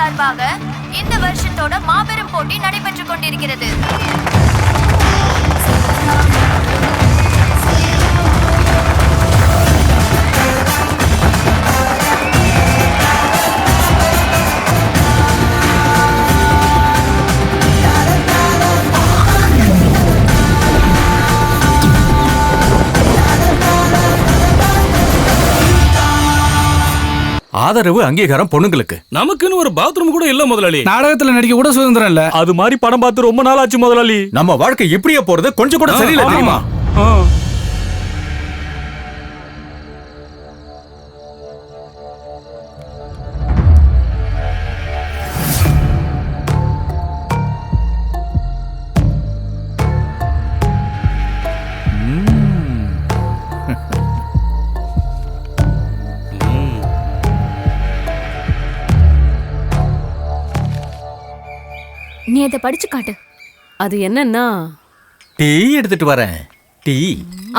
சார்பாக இந்த வருஷத்தோட மாபெரும் போட்டி நடைபெற்றுக் கொண்டிருக்கிறது. ஆதரவு அங்கீகாரம் பொண்ணுங்களுக்கு. நமக்குன்னு ஒரு பாத்ரூம் கூட இல்ல முதலாளி. நாடகத்துல நடிக்க கூட சுதந்திரம் இல்ல. அது மாதிரி படம் பார்த்து ரொம்ப நாள் ஆச்சு முதலாளி. நம்ம வாழ்க்கை இப்படியே போறது கொஞ்சம் கூட சரியில்லை தெரியுமா? நீ அதை படிச்சு காட்டு. அது என்னன்னா டீ எடுத்துட்டு வரேன். டீ.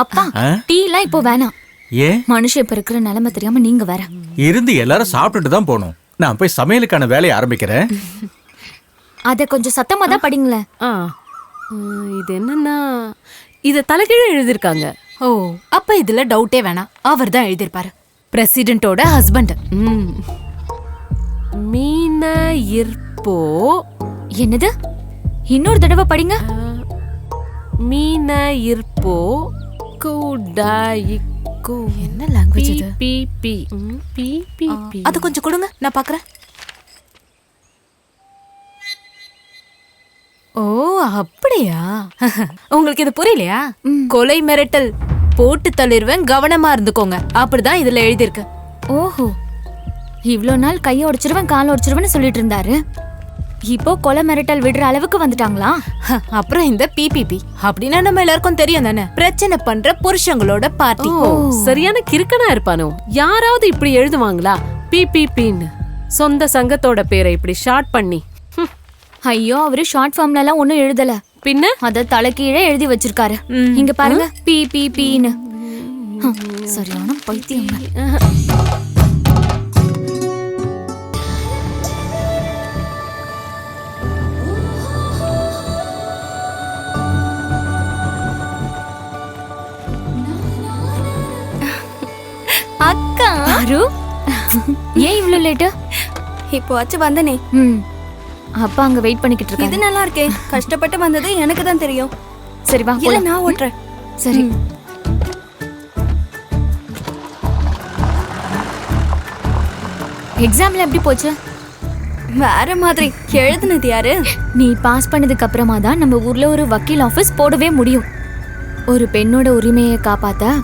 அப்பா டீ எல்லாம் இப்போ வேணாம். ஏன்? மனுஷன் இப்ப இருக்கிற நிலைமை தெரியாம நீங்க வேற இருந்து எல்லாரும் சாப்பிட்டுட்டு தான் போகணும். நான் போய் சமையலுக்கான வேலையை ஆரம்பிக்கிறேன். அத கொஞ்சம் சத்தமா தான் படிங்களேன். இது என்னன்னா இத தலைகீழ எழுதிருக்காங்க. ஓ, அப்ப இதுல டவுட்டே வேணாம். அவர் தான் எழுதிருப்பாரு. பிரசிடென்ட்டோட ஹஸ்பண்ட். மீன இருப்போ. என்னது? இன்னொரு தடவை படிங்க. மீன இருப்போ கூடாயிக்கோ. என்ன லாங்குவேஜ் இது? பி பி பி பி பி. அது கொஞ்சம் கொடுங்க, நான் பாக்குறேன். ஓ, அப்படியா? உங்களுக்கு இது புரியலையா? கொலை மிரட்டல் போட்டு தள்ளிடுவேன், கவனமா இருந்துக்கோங்க, அப்படிதான் இதுல எழுதியிருக்கு. ஓஹோ, இவ்வளோ நாள் கையை உடைச்சிருவேன் காலை உடைச்சிருவேன்னு சொல்லிட்டு இருந்தாரு. இப்போ கொலை மிரட்டல் விடுற அளவுக்கு வந்துட்டாங்களா? அப்புறம் இந்த பிபிபி அப்படின்னா நம்ம எல்லாருக்கும் தெரியும் தானே, பிரச்சனை பண்ற புருஷங்களோட பார்ட்டி. சரியான கிறுக்கனா இருப்பானோ. யாராவது இப்படி எழுதுவாங்களா? பிபிபின்னு சொந்த சங்கத்தோட பேரை இப்படி ஷார்ட் பண்ணி. ஐயோ, அவரு ஷார்ட் ஃபார்ம்ல எல்லாம் ஒன்னும் எழுதல. பின்ன அத தலைக்கீழே எழுதி வச்சிருக்காரு. இங்க பாருங்க, பிபிபின்னு. சரியான பைத்தியம். அக்கா அரு, ஏன் இவ்ளோ லேட்டா? இப்போ ஆச்சு வந்தனே. அப்பா அங்க வெயிட் பண்ணிக்கிட்டு இருக்காரு. இது நல்லா இருக்கே. கஷ்டப்பட்டு வந்தது எனக்கு தான் தெரியும். சரி வா, இல்ல நான் ஓட்டுறேன். சரி. எக்ஸாம்ல எப்படி போச்சு? வேற மாதிரி. எழுதுனது யாரு? நீ பாஸ் பண்ணதுக்கு அப்புறமா தான் நம்ம ஊர்ல ஒரு வக்கீல் ஆபீஸ் போடவே முடியும். ஒரு பெண்ணோட உரிமையை காப்பாத்த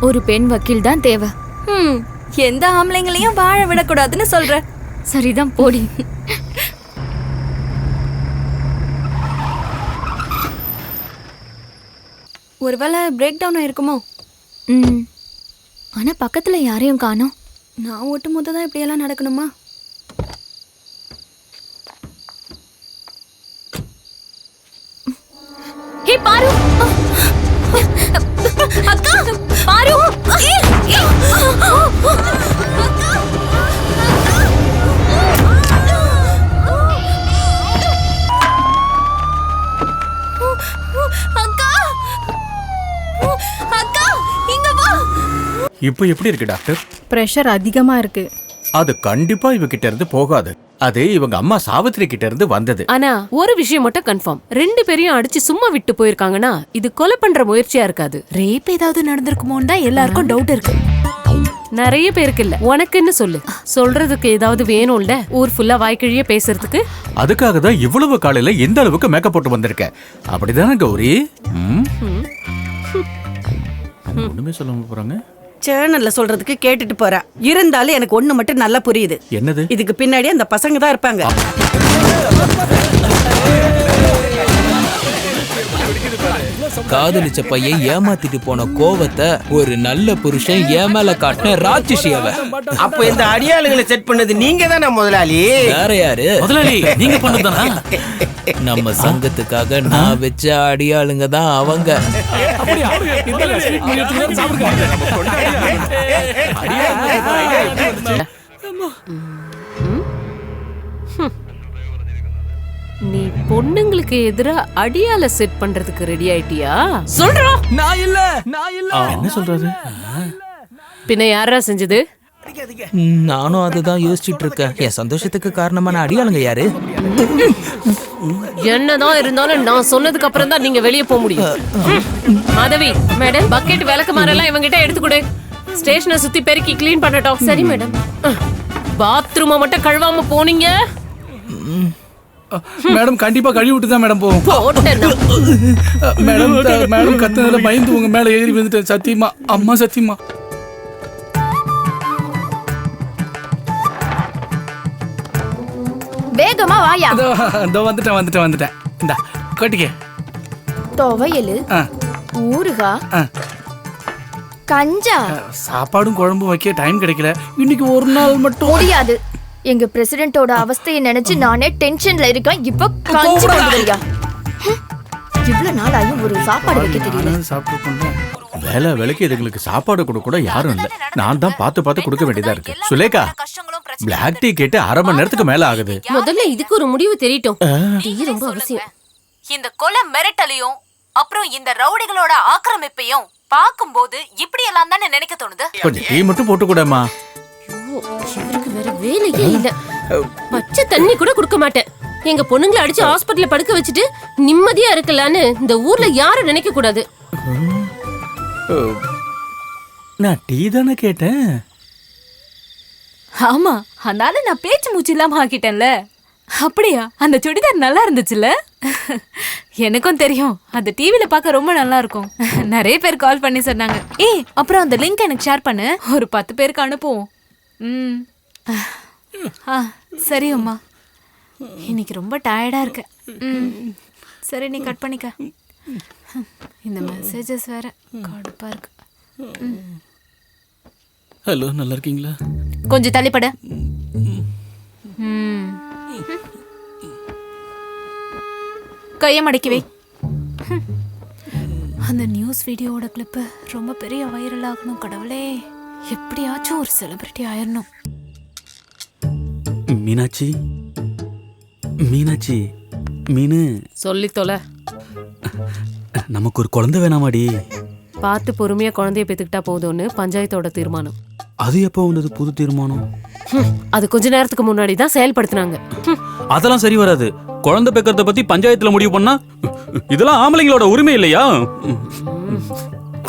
ஒரு பெண் வக்கீல் தான் தேவை. எந்த ஆம்பளைங்களையும் வாழ விடக்கூடாதுன்னு சொல்ற. சரிதான், போடி. ஒருவேளை பிரேக் டவுன் ஆயிருக்குமோ? ஆனா பக்கத்துல யாரையும் காணோம். நான் ஓட்டும் போது தான் இப்படியெல்லாம் நடக்கணுமா? ஹே பாரு, அக்கா பாரு. இப்போ எப்படி இருக்கு டாக்டர்? பிரஷர் அதிகமா இருக்கு. அது கண்டிப்பா இவகிட்ட இருந்து போகாது. அது இவங்க அம்மா சாவித்திரி கிட்ட இருந்து வந்தது. ஆனா ஒரு விஷயம் மட்டும் கன்ஃபார்ம். 2 பேரையும் அடிச்சு சும்மா விட்டு போயிருக்காங்கன்னா இது கொலை பண்ற முயற்சியா இருக்காது. ரேப் ஏதாவது நடந்திருக்குமோன்னு தான் எல்லாருக்கும் டவுட் இருக்கு. நிறைய பேருக்கு இல்ல, உனக்குன்னு சொல்லு. சொல்றதுக்கு ஏதாவது வேணும்ல, ஊர் ஃபுல்லா வாய்க்கிழிய பேசுறதுக்கு. அதுக்காக தான் இவ்வளவு காலையில எந்த அளவுக்கு மேக்கப் போட்டு வந்திருக்க. அப்படிதானே கௌரி? ஒண்ணுமே சொல்லாம போறாங்க. சேனல்ல சொல்றதுக்கு கேட்டுட்டு போறா. இருந்தாலும் எனக்கு ஒண்ணு மட்டும் நல்லா புரியுது. என்னது? இதுக்கு பின்னாடி அந்த பசங்க தான் இருப்பாங்க. காதலிச்ச பையன் ஏமாத்திட்டு போன கோவத்தை ஒரு நல்ல புருஷன் ஏமால காட்டின ராட்சசி அவ. அப்போ இந்த அடியாளுகளை செட் பண்ணது நீங்க தானே முதலாளி? வேற யாரு? முதலாளி நீங்க பண்ணதுதானா? நம்ம சங்கத்துக்காக நான் வச்ச அடியாளுங்க தான் அவங்க. பொண்ணுங்களுக்கு எதிரா அடியால செட் பண்றதுக்கு ரெடி ஆயிட்டியா? சொல்றா. நான் இல்ல என்ன சொல்றது? பின்ன யாரா செஞ்சது? நானும் அதுதான் யோசிச்சுட்டு இருக்கேன். என் சந்தோஷத்துக்கு காரணமான அடியாளுங்க யாரு? என்னதான் இருந்தாலும் நான் சொன்னதுக்கு அப்புறம் தான் நீங்க வெளியே போக முடியும். மாதவி மேடம், பக்கெட் விளக்கு மாரெல்லாம் இவங்கிட்ட எடுத்து கொடு. ஸ்டேஷனை சுத்தி பெருக்கி க்ளீன் பண்ணட்டும். சரி மேடம். பாத்ரூமை மட்டும் கழுவாம போனீங்க. மேடம் கண்டிப்பா கழுவி விட்டு தான் மேடம் போவோம். போட்டேன்னா. மேடம் மேடம் கத்துனதுல பயந்து உங்க மேல ஏறி வந்துட்டேன். சத்தியமா அம்மா சத்தியமா. வேகமா வாயா. இதோ வந்துட்டேன். இந்தா கட்டிக்க. துவையலு, ஆ, ஊறுகாய், ஆ. கஞ்சா. சாப்பாடும் குழம்பும் வைக்க டைம் கிடைக்கல. இன்னைக்கு ஒரு நாள் மட்டும் முடியாது. எங்க பிரசிடென்ட்டோட அவஸ்தையை நினைச்சு நானே டென்ஷன்ல இருக்கேன். இப்ப கஞ்சி கொண்டுறியா? இவ்வளவு நாள் ஆயும் ஒரு சாப்பாடு வைக்க தெரியல. சாப்பிட்டு வேலைக்கு இதுங்களுக்கு சாப்பாடு கொடுக்க கூட யாரும் இல்ல. நான் தான் பார்த்து கொடுக்க வேண்டியதா இருக்கு. சுலேகா, பிளாக் டீ கேட்டு 1/2 மணி நேரத்துக்கு மேல ஆகுது. முதல்ல இதுக்கு ஒரு முடிவு தெரியட்டும். டீ ரொம்ப அவசியம். இந்த கொலை மிரட்டலையும் அப்புறம் இந்த ரவுடிகளோட ஆக்கிரமிப்பையும் பாக்கும்போது இப்படி எல்லாம் தானே நினைக்க தோணுது. கொஞ்சம் டீ மட்டும் போட்டு கூடமா. இவருக்கு வேற வேலையே இல்ல. பச்சை தண்ணி கூட கொடுக்க மாட்டேன். எங்க பொண்ணுங்களை அடிச்சு ஹாஸ்பிட்டல்ல படுக்க வச்சுட்டு நிம்மதியா இருக்கலான்னு இந்த ஊர்ல யாரும் நினைக்க கூடாது. நான் டீ தானே கேட்டேன். ஆமா, அதனால நான் பேச்சு மூச்சு இல்லாம ஆக்கிட்டேன்ல. அப்படியா? அந்த சுடிதார் நல்லா இருந்துச்சுல்ல? எனக்கும் தெரியும், அந்த டிவில பார்க்க ரொம்ப நல்லா இருக்கும். நிறைய பேர் கால் பண்ணி சொன்னாங்க. அப்புறம் அந்த லிங்க் எனக்கு ஷேர் பண்ணு, ஒரு 10 பேருக்கு அனுப்புவோம். சரி அம்மா, இன்னைக்கு ரொம்ப டயர்டா இருக்க. சரி, நீ கட் பண்ணிக்க. இந்த மெசேஜஸ் வேற கடுப்பா இருக்கு. ஹலோ, நல்லா இருக்கீங்களா? கொஞ்சம் தள்ளிப்பட. கைய மடக்கி வை. அந்த நியூஸ் வீடியோவோட கிளிப்பு ரொம்ப பெரிய வைரல் ஆகணும். கடவுளே, எப்படியாச்சும் ஒரு செலிபிரிட்டி ஆயிரணும். மீனாட்சி, மீனு சொல்லி தொலை. நமக்கு ஒரு குழந்தை வேணாமாடி? பார்த்து பொறுமையா குழந்தைய பெத்துக்கிட்டா போதும்னு பஞ்சாயத்தோட தீர்மானம். அது எப்போ வந்தது புது தீர்மானம்? அது கொஞ்ச நேரத்துக்கு முன்னாடி தான் செயல்படுத்தினாங்க. அதெல்லாம் சரி வராது. குழந்தை பெக்கறத பத்தி பஞ்சாயத்துல முடிவு பண்ணா இதெல்லாம் ஆம்பளைங்களோட உரிமை இல்லையா?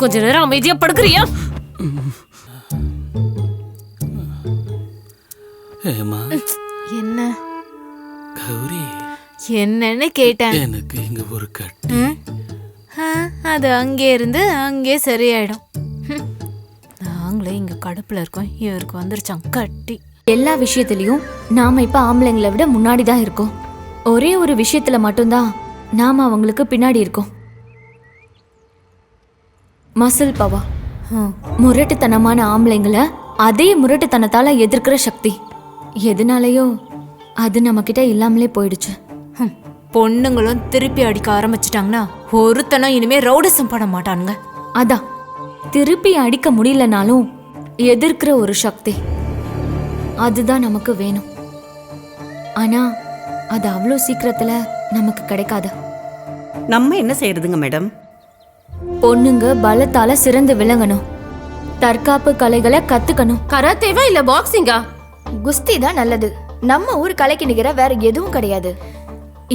கொஞ்ச நேரம் அமைதியா படுக்கிறியா? என்ன கௌரி, என்னன்னு கேட்டேன். எனக்கு இங்க ஒரு கட்டு. அது அங்கே இருந்து அங்கே சரியாயிடும். நாங்களே இங்க கடுப்புல இருக்கோம், இவருக்கு வந்துருச்சான் கட்டி. எல்லா விஷயத்திலயும் நாம இப்ப ஆம்பளைங்களை விட முன்னாடி தான் இருக்கோம். ஒரே ஒரு விஷயத்துல மட்டும்தான் நாம அவங்களுக்கு பின்னாடி இருக்கோம். Muscle power. முரட்டுத்தனமான ஆம்பளைங்களை அதே முரட்டுத்தனத்தால எதிர்க்கிற சக்தி. எதனாலயோ அது நம்ம கிட்ட இல்லாமலே போயிடுச்சு. பொண்ணுங்களும் திருப்பி அடிக்க ஆரம்பிச்சிட்டாங்கன்னா ஒருத்தனும் இனிமே ரவுடிசம் பண்ண மாட்டானுங்க. அதான், திருப்பி அடிக்க முடியலனாலும் எதிர்க்கிற ஒரு சக்தி, அதுதான் நமக்கு வேணும். ஆனா அது அவ்வளோ சீக்கிரத்துல நமக்கு கிடைக்காது. நம்ம என்ன செய்யறதுங்க மேடம்? பொண்ணுங்க பலத்தால சிறந்து விளங்கணும். தற்காப்பு கலைகளை கத்துக்கணும். கராத்தேவா இல்ல பாக்ஸிங்கா? குஸ்தி தான் நல்லது. நம்ம ஊர் கலைக்கு நிகர வேற எதுவும் கிடையாது.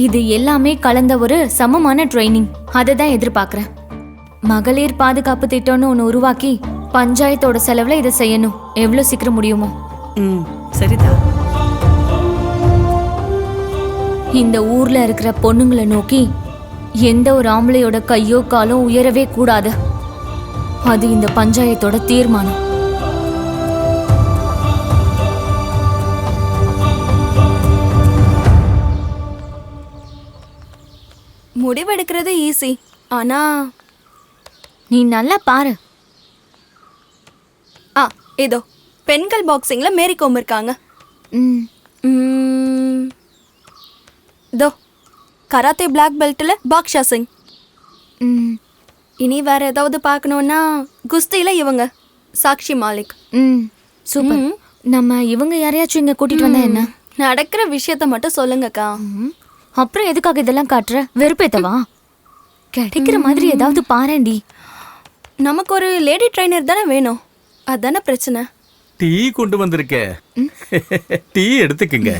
இது எல்லாமே கலந்த ஒரு சமமான ட்ரைனிங். அதை தான் எதிர்பார்க்கிறேன். மகளிர் பாதுகாப்பு திட்டம்னு ஒன்று உருவாக்கி பஞ்சாயத்தோட செலவுல இதை செய்யணும். எவ்வளவு சீக்கிரம் முடியுமோ. சரிதான். இந்த ஊர்ல இருக்கிற பொண்ணுங்களை நோக்கி எந்த ஒரு ஆம்பளையோட கையோ காலோ உயரவே கூடாது. அது இந்த பஞ்சாயத்தோட தீர்மானம். முடிவெடுக்கிறது ஈஸி, ஆனா நீ நல்லா பாரு. இதோ பெண்கள் பாக்ஸிங்ல மேரி கோம் இருக்காங்க. இதோ கராத்தே பிளாக் பெல்ட்ல பாக்ஷா சிங். இனி வேற ஏதாவது பார்க்கணும்னா குஸ்தியில இவங்க சாக்ஷி மாலிக். சூப்பர். நம்ம இவங்க யாரையாச்சும் இங்க கூட்டிட்டு வந்தா என்ன? நடக்கிற விஷயத்த மட்டும் சொல்லுங்கக்கா. அப்புறம் எதுக்காக இதெல்லாம் காட்டுற? வெறுப்பேத்தவா? கிடைக்கிற மாதிரி ஏதாவது பாரேண்டி. நமக்கு ஒரு லேடி ட்ரைனர் தானே வேணும், அதானே பிரச்சனை. டீ கொண்டு வந்திருக்க, டீ எடுத்துக்குங்க.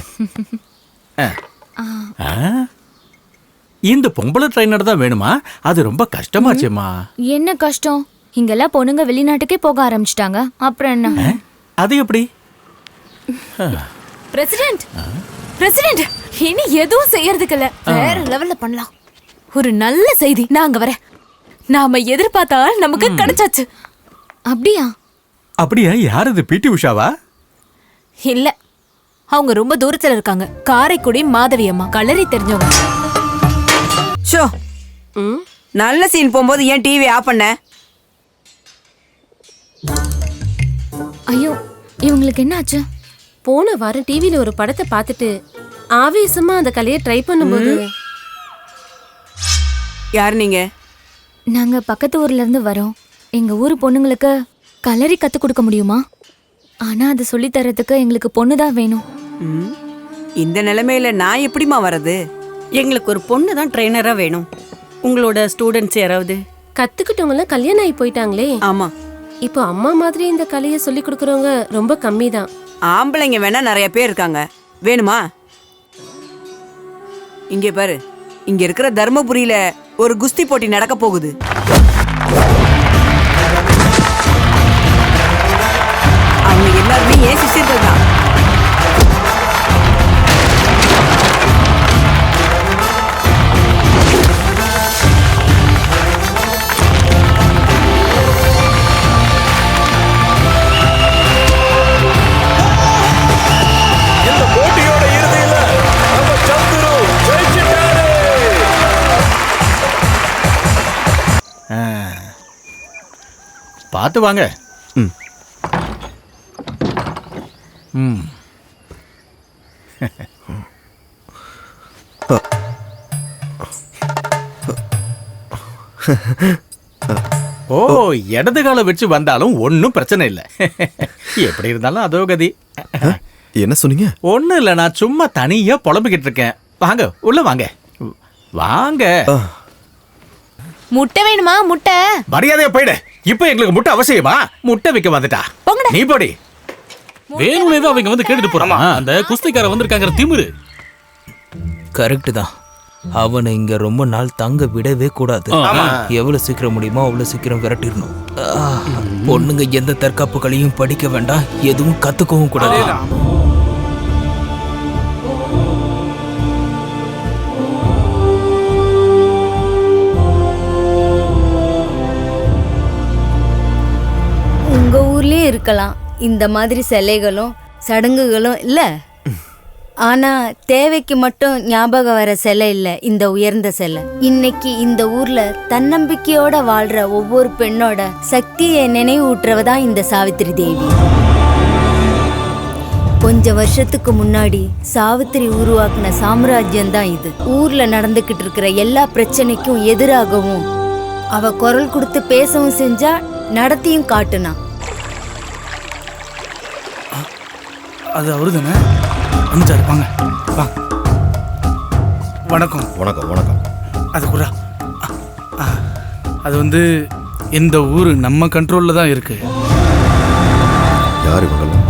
இந்த பொம்பளை ட்ரைனர் தான் வேணுமா? அது ரொம்ப கஷ்டமாச்சேம்மா. என்ன கஷ்டம்? இங்கெல்லாம் பொண்ணுங்க வெளிநாட்டுக்கே போக ஆரம்பிச்சிட்டாங்க, அப்புறம் என்ன? அது எப்படி? பிரசிடென்ட், பிரசிடென்ட், இனி எதுவும் செய்யறதுக்கு இல்ல, வேற லெவல்ல பண்ணலாம். ஒரு நல்ல செய்தி, நான் வரேன். நாம எதிர்பார்த்த ஆள் நமக்கு கிடைச்சாச்சு. அப்படியா? அப்படியா? யார் இது? பிடி உஷாவா? இல்ல, அவங்க ரொம்ப தூரத்துல இருக்காங்க. காரைக்குடி மாதவி அம்மா, கலரி தெரிஞ்சவங்க. ஷோ, நல்ல சீன் போகும்போது ஏன் டிவி ஆஃப் பண்ண? ஐயோ, இவங்களுக்கு என்ன ஆச்சு? போன வாரம் டிவில ஒரு படத்தை பார்த்துட்டு ஆவேசமா அந்த கலையை ட்ரை பண்ணும்போது. யார் நீங்க? நாங்க பக்கத்து ஊர்ல இருந்து வரோம். எங்க ஊர் பொண்ணுங்களுக்கு கலரி கத்து கொடுக்க முடியுமா? ஆனா அது சொல்லி தரதுக்கு எங்களுக்கு பொண்ணு தான் வேணும். இந்த நிலைமையில நான் எப்படிமா வர்றது? எங்களுக்கு ஒரு பொண்ணு தான் ட்ரெயினரா வேணும். உங்களோட ஸ்டூடெண்ட்ஸ் யாராவது? கத்துக்கிட்டவங்க எல்லாம் கல்யாணம் ஆகி போயிட்டாங்களே. ஆமா. இப்போ அம்மா மாதிரி இந்த கலையை சொல்லி கொடுக்கறவங்க ரொம்ப கம்மி தான். ஆம்பளைங்க வேணா நிறைய பேர் இருக்காங்க. வேணுமா? இங்கே பாரு, இங்க இருக்கிற தர்மபுரியில ஒரு குஸ்தி போட்டி நடக்க போகுது. அவங்க எல்லாருமே ஏன் சிஸ்டர்கள் தான். பார்த்து வாங்க. ஓ, இடது கால வச்சு வந்தாலும் ஒன்னும் பிரச்சனை இல்லை. எப்படி இருந்தாலும் அதோ கதி. என்ன சொன்னீங்க? ஒன்னும் இல்லை, நான் சும்மா தனியா புலம்பிக்கிட்டு இருக்கேன். வாங்க, உள்ள வாங்க வாங்க. முட்டை வேணுமா? முட்டை. மரியாதையா போயிடு. இப்ப எங்களுக்கு முட்டை அவசியமா? முட்டை விற்க வந்துட்டா நீ போடி. வேணும்னே தான் அவங்க வந்து கேட்டுட்டு போறாமா? அந்த குஸ்திக்கார வந்திருக்காங்கிற திமிரு. கரெக்ட் தான். அவனை இங்க ரொம்ப நாள் தங்க விடவே கூடாது. எவ்வளவு சீக்கிரம் முடியுமோ அவ்வளவு சீக்கிரம் விரட்டிடணும். பொண்ணுங்க எந்த தற்காப்புகளையும் படிக்க வேண்டாம், எதுவும் கத்துக்கவும் கூடாது. உங்க ஊர்லயே இருக்கலாம் இந்த மாதிரி சிலைகளும் சடங்குகளும் இல்ல, ஆனா தேவைக்கு மட்டும் ஞாபகம் வர சிலை இல்ல இந்த உயர்ந்த சிலை. இன்னைக்கு இந்த ஊர்ல தன்னம்பிக்கையோட வாழ்ற ஒவ்வொரு பெண்ணோட சக்தியை நினைவூட்டுறவதான் இந்த சாவித்திரி தேவி. கொஞ்ச வருஷத்துக்கு முன்னாடி சாவித்திரி உருவாக்குன சாம்ராஜ்யம் தான் இது. ஊர்ல நடந்துகிட்டு இருக்கிற எல்லா பிரச்சனைக்கும் எதிராகவும் அவ குரல் கொடுத்து பேசவும் செஞ்சா, நடத்தியும் காட்டுனா. அது அவரு தானே வந்துட்டா இருப்பாங்க. வணக்கம். வணக்கம் வணக்கம். அது கூட அது வந்து இந்த ஊர் நம்ம கண்ட்ரோல்ல தான் இருக்கு. யார் இவங்க?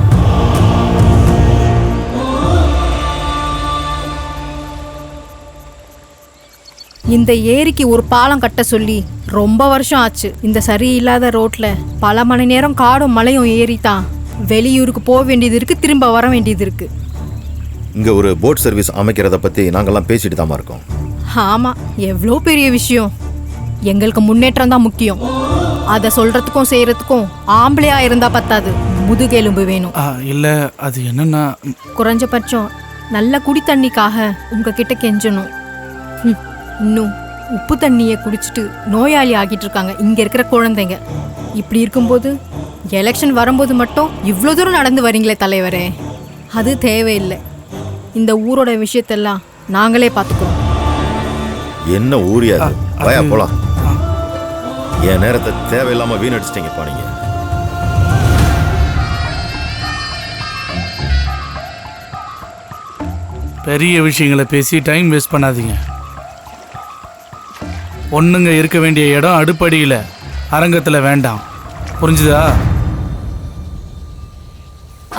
இந்த ஏரிக்கு ஒரு பாலம் கட்ட சொல்லி ரொம்ப வருஷம் ஆச்சு. இந்த சரியில்லாத ரோட்ல பல மணி நேரம் காடும் மலையும் ஏறி தான் வெளியூருக்கு போக வேண்டியது இருக்கு, திரும்ப வர வேண்டியது இருக்கு. இங்க ஒரு போட் சர்வீஸ் அமைக்கிறத பத்தி நாங்கெல்லாம் பேசிட்டு தான் இருக்கோம். ஆமா, எவ்வளோ பெரிய விஷயம். எங்களுக்கு முன்னேற்றம் தான் முக்கியம். அதை சொல்றதுக்கும் செய்யறதுக்கும் ஆம்பளையா இருந்தா பத்தாது, முதுகெலும்பு வேணும். இல்ல, அது என்னன்னா குறைஞ்சபட்சம் நல்ல குடி தண்ணிக்காக உங்ககிட்ட கெஞ்சணும். இன்னும் உப்பு தண்ணியை குடிச்சிட்டு நோயாளி ஆகிட்டு இருக்காங்க இங்க இருக்கிற குழந்தைங்க. இப்படி இருக்கும்போது எலெக்ஷன் வரும்போது மட்டும் இவ்வளோ தூரம் நடந்து வரீங்களே தலைவரே, அது தேவையில்லை. இந்த ஊரோட விஷயத்தெல்லாம் நாங்களே பார்த்துக்கிறோம். என்ன ஊரியாது? வயா போலாம். என் நேரத்தை தேவையில்லாம வீணடிச்சிட்டீங்கப்பா நீங்க. பெரிய விஷயங்களை பேசி டைம் வேஸ்ட் பண்ணாதீங்க. பொண்ணுங்க இருக்க வேண்டிய இடம் அடுப்படியில், அரங்கத்தில் வேண்டாம். புரிஞ்சுதா?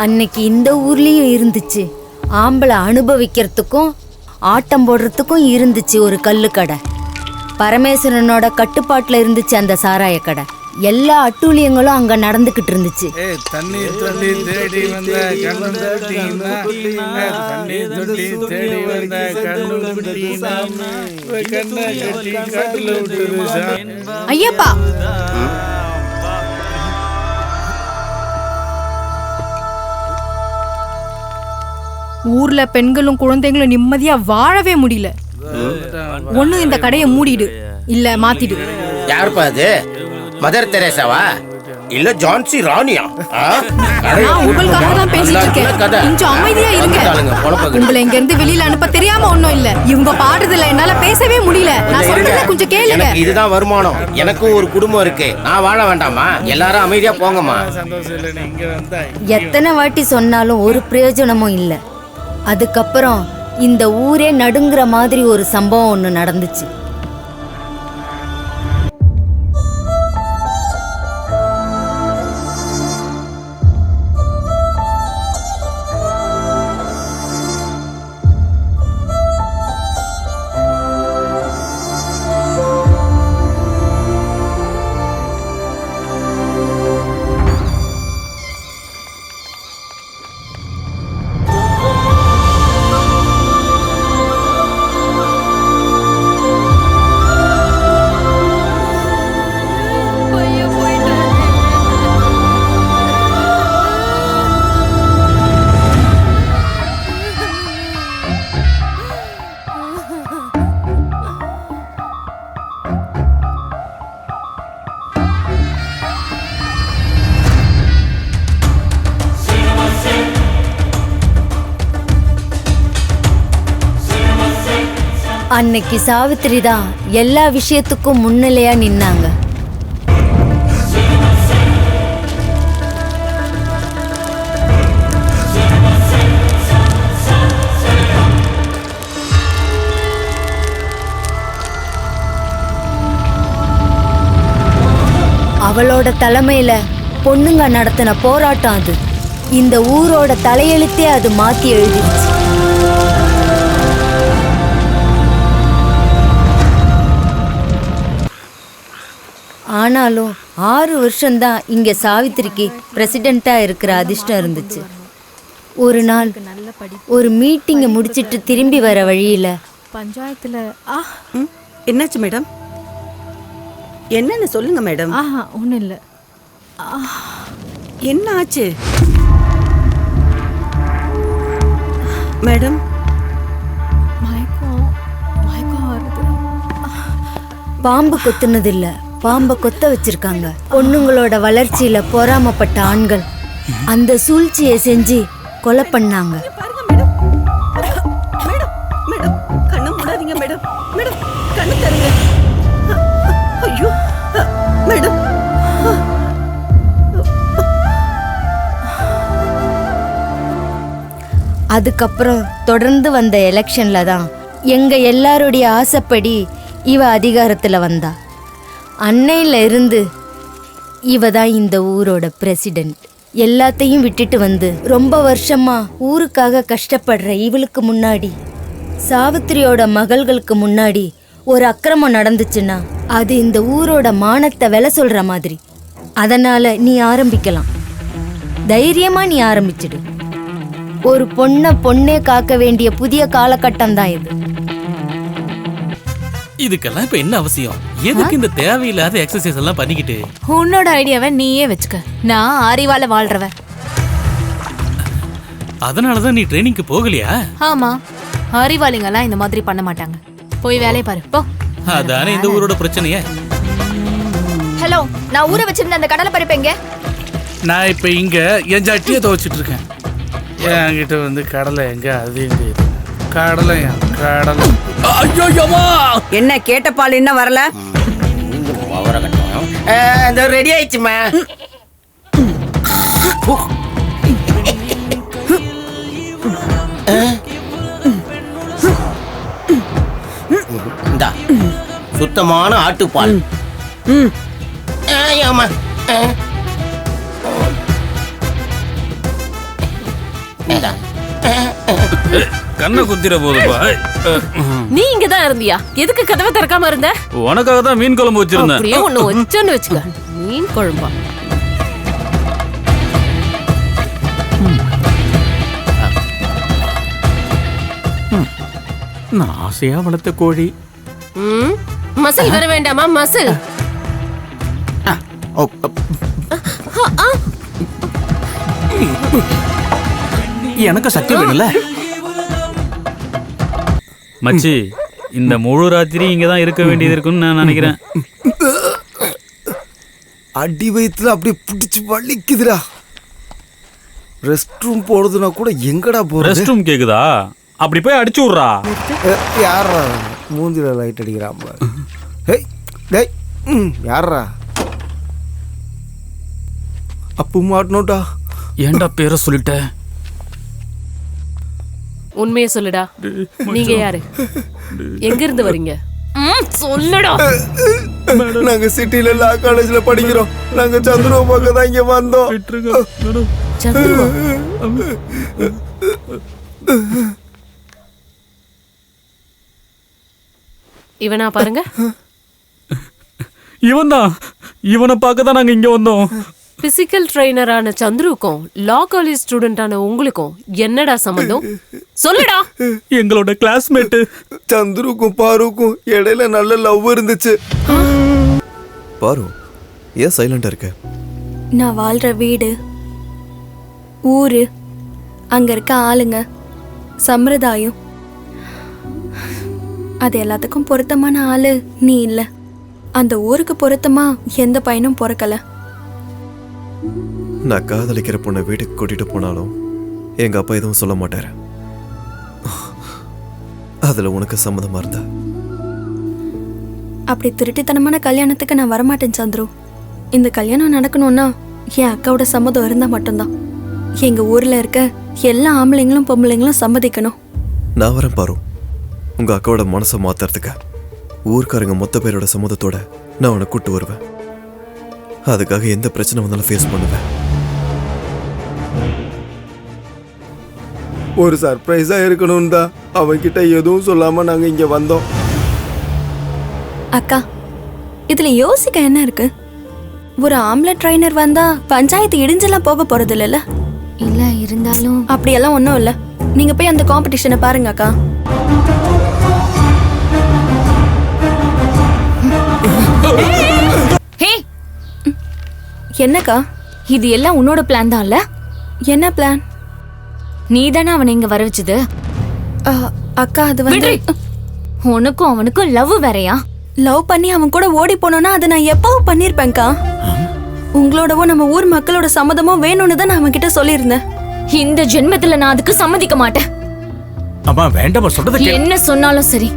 அன்னைக்கு இந்த ஊர்லயும் இருந்துச்சு, ஆம்பளை அனுபவிக்கிறதுக்கும் ஆட்டம் போடுறதுக்கும் இருந்துச்சு ஒரு கல்லு கடை. பரமேஸ்வரனோட கட்டுப்பாட்டுல இருந்துச்சு அந்த சாராய கடை. எல்லா அட்டூழியங்களும் அங்க நடந்துகிட்டு இருந்துச்சு. ஐயப்பா, ஊர்ல பெண்களும் குழந்தைகளும் நிம்மதியா வாழவே முடியல. ஒண்ணு இந்த கடையை மூடிடு, இல்ல மாத்திடு. யாருப்பா அது? மதர் தெரேசாவா இல்ல ஜான்சி ராணியா? நான் உங்களுக்காக தான் பேசிட்டு இருக்கேன். கொஞ்சம் அமைதியா இருங்க. உங்களை இங்க இருந்து வெளியில அனுப்ப தெரியாம ஒண்ணும் இல்ல. இவங்க பாடுறதுல என்னால பேசவே முடியல. நான் சொல்றத கொஞ்சம் கேளுங்க. இதுதான் வருமானம். எனக்கும் ஒரு குடும்பம் இருக்கு. நான் வாழ வேண்டாமா? எல்லாரும் அமைதியா போங்கம்மா. எத்தனை வாட்டி சொன்னாலும் ஒரு பிரயோஜனமும் இல்ல. அதுக்கப்புறம் இந்த ஊரே நடுங்குற மாதிரி ஒரு சம்பவம் ஒண்ணு நடந்துச்சு. அன்னைக்கு சாவித்திரி தான் எல்லா விஷயத்துக்கும் முன்னிலையா நின்னாங்க. அவளோட தலைமையில பொண்ணுங்க நடத்தின போராட்டம் அது. இந்த ஊரோட தலையெழுத்தே அது மாத்தி எழுதிருச்சு. ஆனாலும் 6 வருஷம்தான் இங்க சாவித்திரிக்கு பிரசிடென்ட்டா இருக்கிற அதிர்ஷ்டம் இருந்துச்சு. ஒரு நாள் ஒரு மீட்டிங்கை முடிச்சிட்டு திரும்பி வர வழியில பஞ்சாயத்துல என்னாச்சு மேடம்? என்னன்னு சொல்லுங்க மேடம். ஒன்றும் இல்லை. என்ன ஆச்சு மேடம்? மயக்கம் வருது. பாம்பு கொத்துனது இல்ல, பாம்பை கொத்த வச்சிருக்காங்க. பொண்ணுங்களோட வளர்ச்சியில பொறாமப்பட்ட ஆண்கள் அந்த சூழ்ச்சியை செஞ்சு கொலை பண்ணாங்க. கண்ணு மூடாதீங்க மேடம். மேடம் கண்ணு தருங்க. ஐயோ மேடம். அதுக்கப்புறம் தொடர்ந்து வந்த எலெக்ஷன்ல தான் எங்க எல்லாருடைய ஆசைப்படி இவ அதிகாரத்துல வந்தா. அன்னையில இருந்து இவ தான் இந்த ஊரோட பிரசிடென்ட். எல்லாத்தையும் விட்டுட்டு வந்து ரொம்ப வருஷமா ஊருக்காக கஷ்டப்படுற இவளுக்கு முன்னாடி, சாவித்திரியோட மகள்களுக்கு முன்னாடி ஒரு அக்கிரமம் நடந்துச்சுன்னா அது இந்த ஊரோட மானத்தை விலை சொல்ற மாதிரி. அதனால நீ ஆரம்பிக்கலாம், தைரியமா நீ ஆரம்பிச்சிடு. ஒரு பொண்ணே காக்க வேண்டிய புதிய காலகட்டம் தான் இது. இதுக்கெல்லாம் இப்ப என்ன அவசியம்? எதுக்கு இந்த தேவையில்லாத எக்ஸசைஸ் எல்லாம் பண்ணிக்கிட்டு? உன்னோட ஐடியாவை நீயே வச்சுக்க. நான் அறிவால வாழ்றவ. அதனாலதான் நீ ட்ரைனிங்க்கு போகலையா? ஆமா, அறிவாளிங்கெல்லாம் இந்த மாதிரி பண்ண மாட்டாங்க. போய் வேலையை பாரு போ. அதானே இந்த ஊரோட பிரச்சனையே. ஹலோ, நான் ஊற வச்சிருந்த அந்த கடலை பருப்பு எங்க? நான் இப்ப இங்க என் சட்டியை துவைச்சிட்டு இருக்கேன். என்கிட்ட வந்து கடலை எங்க? அது எங்க? கடலை கடலை. என்ன கேட்ட பால் என்ன வரல? ரெடி ஆயிடுச்சுமா. சுத்தமான ஆட்டுப்பால். ஆமா. கண்ணை குத்திர போதுப்பா. நீ இங்கதான் இருந்தியா? எதுக்கு கதவை திறக்காம இருந்த? உனக்காக தான் மீன் குழம்பு வச்சிருந்தேன். அப்படியே ஒண்ணு வச்சோன்னு வச்சுக்க. மீன் குழம்பா? நான் ஆசையா வளர்த்த கோழி. மசில் வர வேண்டாமா? மசில் எனக்கு சக்தி வேணும்ல. மச்சி, இந்த முழு ராத்திரி இங்க தான் இருக்க வேண்டியது இருக்குன்னு நான் நினைக்கிறேன். அடி வயிற்றுல அப்படியே பிடிச்சி வலிக்குதுடா. ரெஸ்ட் ரூம் போடுறதுனா கூட எங்கடா போற? ரெஸ்ட் ரூம் கேக்குதா? அப்படி போய் அடிச்சு விட்றா. யாரா மூஞ்சில லைட் அடிக்கிறான்? டேய் யாரா? அப்பு மாட்டணும்டா. ஏன்டா பேரை சொல்லிட்ட? உண்மையை சொல்லுடா. நீங்க யாரு? எங்க இருந்து வரீங்க? சொல்லுடா. நாங்க சிட்டில லா காலேஜ்ல படிக்கிறோம். நாங்க சந்துருவ பார்க்க தான் இங்க வந்தோம். சந்துருவா? இவனா பாருங்க. இவன்தான். இவனை பார்க்க தான் நாங்க இங்க வந்தோம். பிசிக்கல் ட்ரெயினரான சந்துருக்கும் லா காலேஜ் ஸ்டூடெண்டான உங்களுக்கும் என்னடா சம்பந்தம்? சொல்லுடா. எங்களோட கிளாஸ்மேட். சந்துருக்கும் பாருக்கும் இடையில நல்ல லவ் இருந்துச்சு. பாரு, ஏன் சைலண்டா இருக்க? நான் வாழ்ற வீடு, ஊரு, அங்க இருக்க ஆளுங்க, சம்பிரதாயம், அது எல்லாத்துக்கும் பொருத்தமான ஆளு நீ இல்ல. அந்த ஊருக்கு பொருத்தமா எந்த பையனும் பொறுக்கல. நான் காதலிக்கிற பொண்ணை வீட்டுக்கு கூட்டிட்டு போனாலும் எங்க அப்பா எதுவும் சொல்ல மாட்டாரு. அதுல உனக்கு சம்மதமா இருந்தா? அப்படி திருட்டுத்தனமான கல்யாணத்துக்கு நான் வரமாட்டேன் சந்துரு. இந்த கல்யாணம் நடக்கணும்னா என் அக்காவோட சம்மதம் இருந்தா மட்டும்தான். எங்க ஊர்ல இருக்க எல்லா ஆம்பளைங்களும் பொம்பளைங்களும் சம்மதிக்கணும். நான் வரேன் பாரு. உங்க அக்காவோட மனசை மாத்துறதுக்கு ஊர்க்காரங்க மொத்த பேரோட சம்மதத்தோட நான் உன்னை கூட்டு வருவேன். அதுக்காக எந்த பிரச்சனை வந்தாலும் ஃபேஸ் பண்ணுவேன். ஒரு சர்ப்ரைஸா இருக்கணும் தான் அவன்கிட்ட எதுவும் சொல்லாம நாங்க இங்க வந்தோம். அக்கா, இதுல யோசிக்க என்ன இருக்கு? ஒரு ஆம்பளை ட்ரைனர் வந்தா பஞ்சாயத்து இடிஞ்செல்லாம் போக போறது இல்ல. இல்ல இருந்தாலும் அப்படியெல்லாம் ஒன்றும் இல்ல. நீங்க போய் அந்த காம்படிஷனை பாருங்க அக்கா. என்னக்கா? இது எல்லாம் உன்னோட பிளான் தான்ல? என்ன பிளான்? நீ தானே அவனை இங்க வர வச்சது? அக்கா, அது வந்து உனக்கும் அவனுக்கும் லவ் வேறையா? லவ் பண்ணி அவன் கூட ஓடி போனோம்னா அதை நான் எப்பவும் பண்ணிருப்பேன்க்கா. உங்களோடவோ நம்ம ஊர் மக்களோட சம்மதமோ வேணும்னு தான் நான் அவன் கிட்ட சொல்லியிருந்தேன். இந்த ஜென்மத்துல நான் அதுக்கு சம்மதிக்க மாட்டேன். அம்மா வேண்டாமா, சொல்றது என்ன சொன்னாலும் சரி,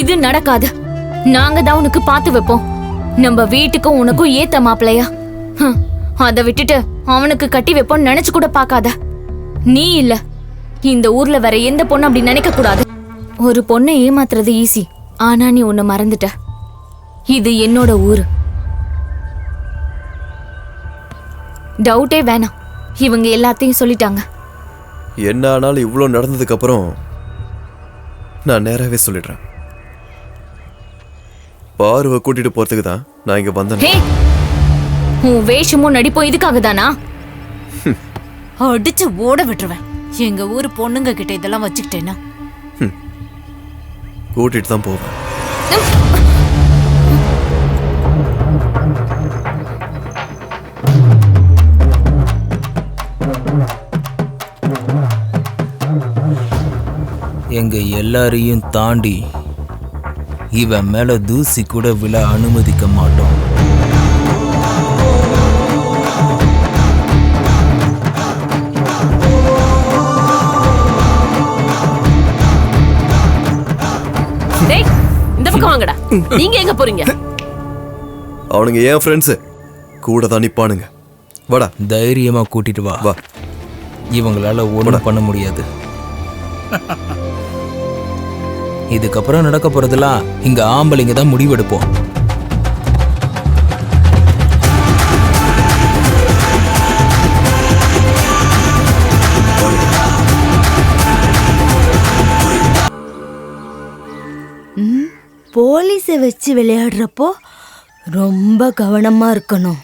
இது நடக்காது. நாங்க தான் உனக்கு பார்த்து வைப்போம். நம்ம வீட்டுக்கும் உனக்கும் ஏத்த மாப்பிளையா. அதை விட்டுட்டு அவனுக்கு கட்டி வைப்போம் நினைச்சு கூட பார்க்காத. நீ இல்ல, இந்த ஊர்ல வேற எந்த பொண்ணு அப்படி நினைக்க கூடாது. ஒரு பொண்ணை ஏமாத்துறது ஈஸி, ஆனா நீ உன்னை மறந்துட்ட. இது என்னோட ஊரு. டவுட்டே வேணாம், இவங்க எல்லாத்தையும் சொல்லிட்டாங்க. என்ன ஆனாலும் இவ்வளோ நடந்ததுக்கு அப்புறம் நான் நேராவே சொல்லிடுறேன். பார்வை கூட்டிட்டு போறதுக்கு தான் நான் இங்க வந்தேன். உன் வேஷமும் நடிப்போம் இதுக்காக தானா? அடிச்சு ஓட விட்டுருவேன். எங்க ஊரு பொண்ணுங்க கிட்ட இதெல்லாம் வச்சுக்கிட்டேன்னா கூட்டிட்டு தான் போவேன். எங்க எல்லாரையும் தாண்டி இவன் மேல தூசி கூட விழ அனுமதிக்க மாட்டோம். இந்த பக்கம் வாங்கடா. நீங்க எங்க போறீங்க? அவனுங்க ஏன் ஃப்ரெண்ட்ஸ் கூட தான் நிப்பானுங்க. வாடா, தைரியமா கூட்டிட்டு வா. வா, இவங்களால ஒன்றும் பண்ண முடியாது. இதுக்கப்புறம் நடக்க போறதெல்லாம் இங்க ஆம்பளைங்க தான் முடிவெடுப்போம். போலீஸை வச்சு விளையாடுறப்போ ரொம்ப கவனமா இருக்கணும்.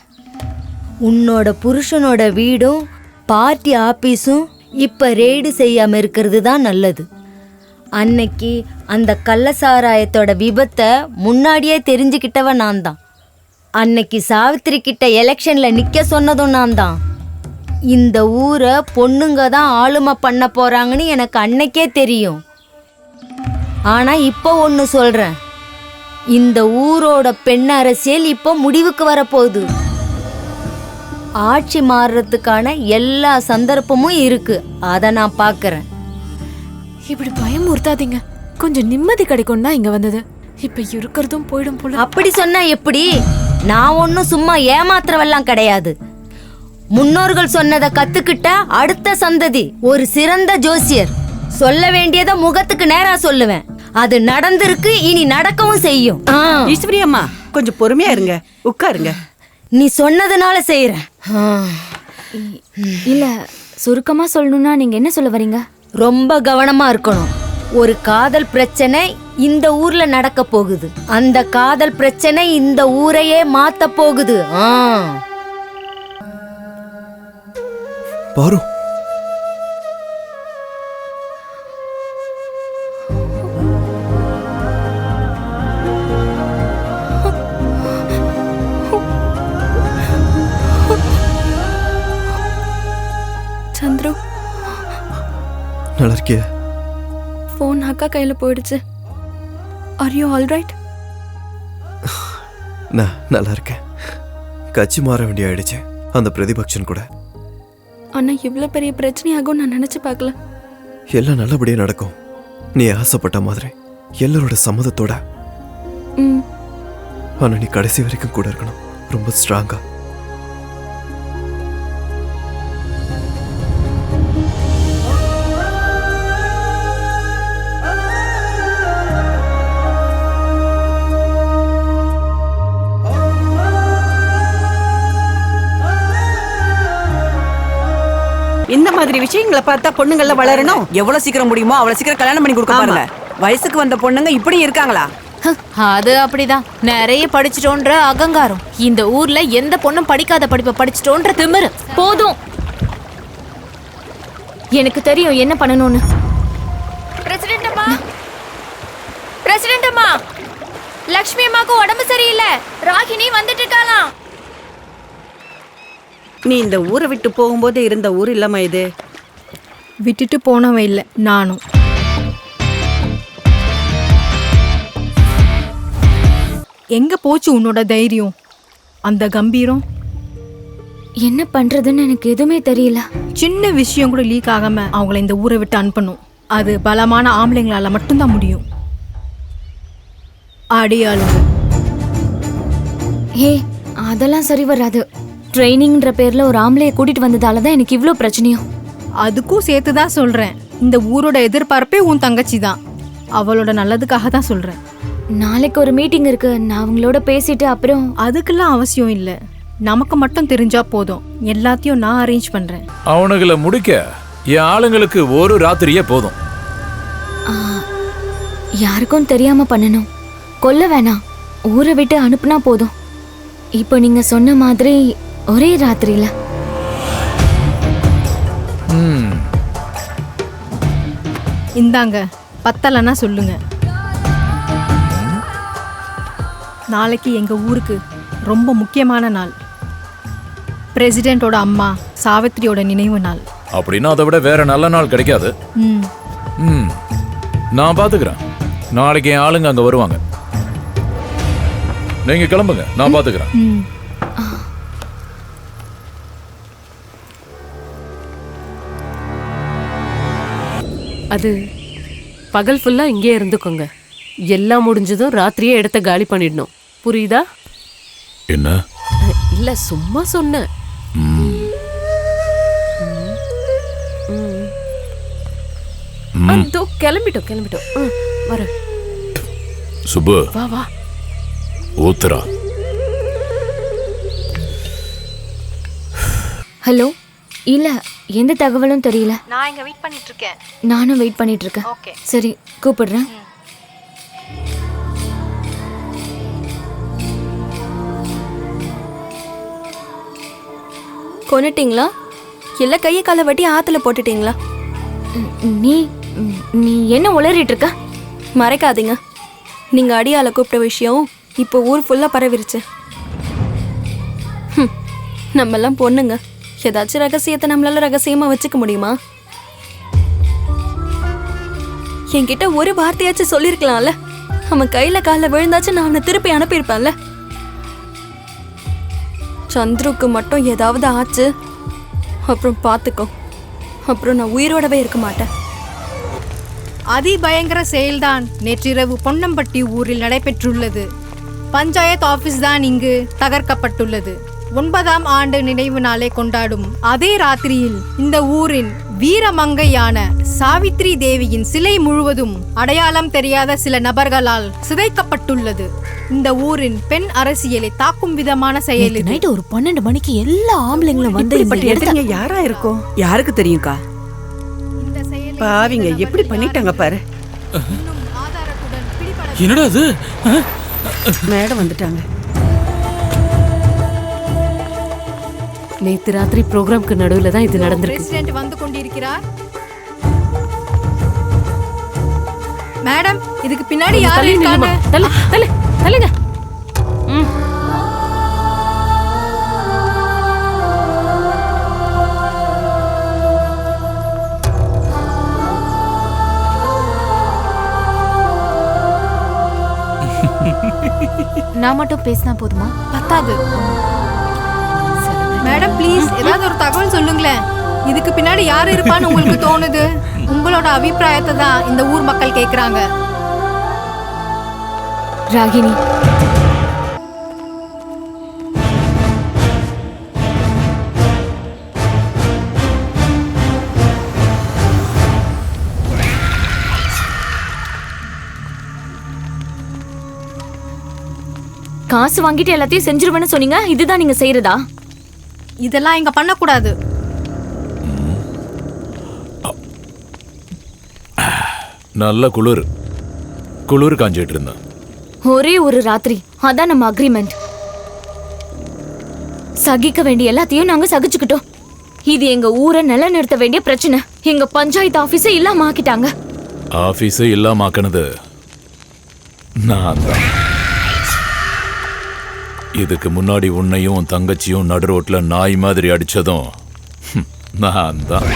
உன்னோட புருஷனோட வீடும் பார்ட்டி ஆபீஸும் இப்ப ரெய்டு செய்யாம இருக்கிறது தான் நல்லது. அன்னைக்கு அந்த கள்ளசாராயத்தோட விபத்தை முன்னாடியே தெரிஞ்சுக்கிட்டவ நான் தான். அன்னைக்கு சாவித்திரி கிட்ட எலெக்ஷன்ல நிக்க சொன்னதும் நான் தான். இந்த ஊரை பொண்ணுங்க தான் ஆளுமை பண்ண போறாங்கன்னு எனக்கு அன்னைக்கே தெரியும். ஆனா இப்போ ஒன்று சொல்றேன், இந்த ஊரோட பெண் அரசியல் இப்போ முடிவுக்கு வரப்போகுது. ஆட்சி மாறுறதுக்கான எல்லா சந்தர்ப்பமும் இருக்கு. அதை நான் பார்க்கறேன். இப்படி பயமுறுத்தாதீங்க, கொஞ்சம் நிம்மதி கிடைக்கும் தான் இங்க வந்தது. இப்ப இருக்கிறதும் போயிடும் போல. அப்படி சொன்னா எப்படி? நான் ஒன்னும் சும்மா ஏமாத்துறவெல்லாம் கிடையாது. முன்னோர்கள் சொன்னதை கத்துக்கிட்ட அடுத்த சந்ததி ஒரு சிறந்த ஜோசியர். சொல்ல வேண்டியதை முகத்துக்கு நேரா சொல்லுவேன். அது நடந்திருக்கு, இனி நடக்கவும் செய்யும். ஈஸ்வரி அம்மா, கொஞ்சம் பொறுமையா இருங்க, உட்காருங்க. நீ சொன்னதுனால செய்யறேன். இல்ல, சுருக்கமா சொல்லணும்னா நீங்க என்ன சொல்ல வரீங்க? ரொம்ப கவனமா இருக்கணும். ஒரு காதல் பிரச்சனை இந்த ஊர்ல நடக்க போகுது. அந்த காதல் பிரச்சனை இந்த ஊரையே மாத்த போகுது. பாரு, சந்துரு, நல்லா இருக்கியா? ஃபோன் அக்கா கையில போயிடுச்சு. Are you all right? நான் நல்லா இருக்கேன். கட்சி மாற வேண்டிய ஆயிடுச்சு அந்த பிரதிபக்ஷன் கூட. ஆனா இவ்வளவு பெரிய பிரச்சனையாகும் நான் நினைச்சு பார்க்கல. எல்லாம் நல்லபடியா நடக்கும். நீ ஆசைப்பட்ட மாதிரி எல்லாரோட சம்மதத்தோட. ஆனா நீ கடைசி வரைக்கும் கூட இருக்கணும், ரொம்ப ஸ்ட்ராங்கா. இந்த மாதிரி விஷயங்களை பார்த்தா பொண்ணுங்கள வளரணும். எவ்வளவு சீக்கிரம் முடியுமோ அவ்வளவு சீக்கிரம் கல்யாணம் பண்ணி கொடுக்க பாருங்க. வயசுக்கு வந்த பொண்ணுங்க இப்படி இருக்காங்களா? அது அப்படிதான். நிறைய படிச்சிட்டோன்ற அகங்காரம். இந்த ஊர்ல எந்த பொண்ணும் படிக்காத படிப்பை படிச்சிட்டோன்ற திமிரு. போதும், எனக்கு தெரியும் என்ன பண்ணணும்னு. பிரசிடென்ட் அம்மா, பிரசிடென்ட் அம்மா, லக்ஷ்மி அம்மாக்கு உடம்பு சரியில்லை. ராகினி வந்துட்டு இருக்காளாம். நீ இந்த ஊரை விட்டு போகும்போது இருந்த ஊர் இல்லம்மா இது. விட்டுட்டு போனவன் இல்லை நானும். எங்க போச்சு உன்னோட தைரியம், அந்த கம்பீரம்? என்ன பண்றதுன்னு எனக்கு எதுவுமே தெரியல. சின்ன விஷயம் கூட லீக் ஆகாம அவங்கள இந்த ஊரை விட்டு அனுப்பணும். அது பலமான ஆம்பளைங்களால மட்டும்தான் முடியும். அடியாளுங்க. ஏ, அதெல்லாம் சரி வராது. ட்ரைனிங்ன்ற பேர்ல ஒரு ஆம்பளைய கூட்டிட்டு வந்ததால தான் எனக்கு இவ்ளோ பிரச்சனையும். அதுக்கும் சேர்த்து தான் சொல்றேன், இந்த ஊரோட எதிர்பார்ப்பே உன் தங்கச்சி தான். அவளோட நல்லதுக்காக தான் சொல்றேன். நாளைக்கு ஒரு மீட்டிங் இருக்கு, நான் அவங்களோட பேசிட்டு அப்புறம். அதுக்கெல்லாம் அவசியம் இல்லை, நமக்கு மட்டும் தெரிஞ்சா போதும். எல்லாத்தையும் நான் அரேஞ்ச் பண்றேன். அவனுங்களை முடிக்க என் ஆளுங்களுக்கு ஒரு ராத்திரியே போதும். யாருக்கும் தெரியாம பண்ணணும். கொல்ல வேணாம், ஊரை விட்டு அனுப்புனா போதும். இப்போ நீங்க சொன்ன மாதிரி ஒரே ராத்திரியில. இந்தாங்க, பத்தலன்னா சொல்லுங்க. நாளைக்கு எங்க ஊருக்கு ரொம்ப முக்கியமான நாள். பிரசிடென்ட்டோட அம்மா சாவித்திரியோட நினைவு நாள். அப்படின்னா அதை விட வேற நல்ல நாள் கிடைக்காது. நான் பாத்துக்கிறேன். நாளைக்கு என் ஆளுங்க அங்க வருவாங்க. நீங்க கிளம்புங்க, நான் பாத்துக்கிறேன். அது பகல் ஃபுல்லா இங்கே இருந்துக்கோங்க. எல்லாம் முடிஞ்சதும் ராத்திரியே இடத்த காலி பண்ணிடணும். புரியுதா? என்ன? இல்ல, சும்மா சொன்னேன். அதோ கிளம்பிட்டோம். வர சுப்பு வா வா. ஊத்துறா. ஹலோ இல்ல எந்த தகவலும் தெரியல. நான் இங்க வெயிட் பண்ணிட்டு இருக்கேன். நானும் வெயிட் பண்ணிட்டு இருக்கேன். ஓகே. சரி கூப்பிடுறேன். கொன்னுட்டீங்களா இல்ல கையை காலை வட்டி ஆத்துல போட்டுட்டீங்களா? நீ நீ என்ன உளறிட்டு இருக்க? மறைக்காதீங்க, நீங்க அடியால கூப்பிட்ட விஷயம் இப்போ ஊர் ஃபுல்லா பரவிருச்சு. நம்ம எல்லாம் பொண்ணுங்க, ஏதாச்சும் ரகசியத்தை நம்மளால ரகசியமா வச்சுக்க முடியுமா? என்கிட்ட ஒரு வார்த்தையாச்சும் சொல்லிருக்கலாம்ல. அவன் கையில காலில் விழுந்தாச்சு நான் அவனை திருப்பி அனுப்பியிருப்பேன்ல. சந்துருக்கு மட்டும் ஏதாவது ஆச்சு அப்புறம் பார்த்துக்கோ, அப்புறம் நான் உயிரோடவே இருக்க மாட்டேன். அதிபயங்கர செயல்தான் நேற்றிரவு பொன்னம்பட்டி ஊரில் நடைபெற்றுள்ளது. பஞ்சாயத்து ஆபீஸ் தான் இங்கு தகர்க்கப்பட்டுள்ளது. 9ஆம் ஆண்டு நினைவு நாளை கொண்டாடும் அதே ராத்திரியில் இந்த ஊரின் வீரமங்கையான சாவித்ரி தேவியின் சிலை முழுவதும் அடையாளம் தெரியாத சில நபர்களால் சிதைக்கப்பட்டுள்ளது. இந்த ஊரின் பெண் அரசியலை தாக்கும் விதமான செயல். நைட்டு ஒரு 12 மணிக்கு எல்லா ஆம்பளைங்களும் வந்து இப்படி இடத்துல யாரா இருக்கும்? யாருக்கு தெரியும்க்கா? பாவிங்க எப்படி பண்ணிட்டாங்க பாரு. என்னடா அது? மேடம் வந்துட்டாங்க. நேத்து ராத்திரி ப்ரோக்ராம்க்கு நடுவுல தான் இது நடந்திருக்கு. பிரசிடென்ட் வந்து கொண்டிருக்கிறார். மேடம், இதுக்கு பின்னாடி யார் இருக்காங்க? தள்ளுங்க. நான் மட்டும் பேசினா போதுமா? பத்தாது. மேடம் ப்ளீஸ் ஏதாவது ஒரு தகவல் சொல்லுங்களேன். இதுக்கு பின்னாடி யார் இருப்பான்னு உங்களுக்கு தோணுது? உங்களோட அபிப்பிராயத்தை தான் இந்த ஊர் மக்கள் கேக்குறாங்க. ராகினி, காசு வாங்கிட்டு எல்லாத்தையும் செஞ்சிருவேன்னு சொன்னீங்க. இதுதான் நீங்க செய்யறதா? இதெல்லாம் இங்க பண்ணக்கூடாது. நல்ல குளிர் காஞ்சிட்டு இருந்தேன். ஒரே ஒரு ராத்திரி, அதான் நம்ம அக்ரிமெண்ட். சகிக்க வேண்டிய எல்லாத்தையும் நாங்க சகிச்சுக்கிட்டோம். இது எங்க ஊரை நிலைநிறுத்த வேண்டிய பிரச்சனை. எங்க பஞ்சாயத்து ஆபீஸை இல்லாம ஆக்கிட்டாங்க. ஆபீஸை இல்லாம ஆக்கினது நான் தான். இதுக்கு முன்னாடி உன்னையும் உன் தங்கச்சியும் நடு ரோட்ல நாய் மாதிரி அடிச்சதும் நான் தான்.